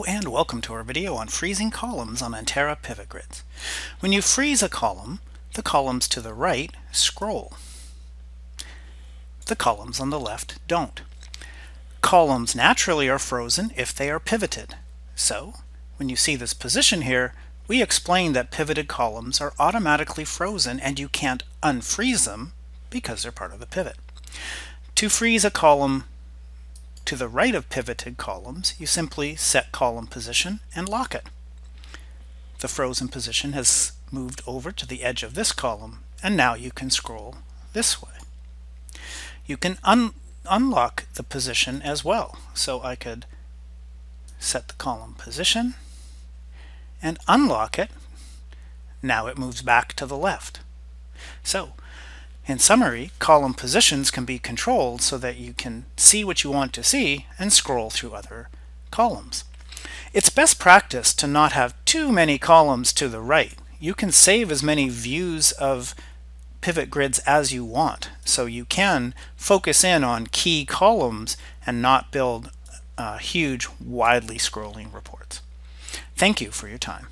and welcome to our video on freezing columns on Anterra pivot grids. When you freeze a column, the columns to the right scroll. The columns on the left don't. Columns naturally are frozen if they are pivoted. So, when you see this position here, we explained that pivoted columns are automatically frozen and you can't unfreeze them because they're part of the pivot. To freeze a column to the right of pivoted columns, you simply set column position and lock it. The frozen position has moved over to the edge of this column, and now you can scroll this way. You can unlock the position as well. So I could set the column position and unlock it. Now it moves back to the left. So in summary, column positions can be controlled so that you can see what you want to see and scroll through other columns. It's best practice to not have too many columns to the right. You can save as many views of pivot grids as you want, so you can focus in on key columns and not build huge, widely scrolling reports. Thank you for your time.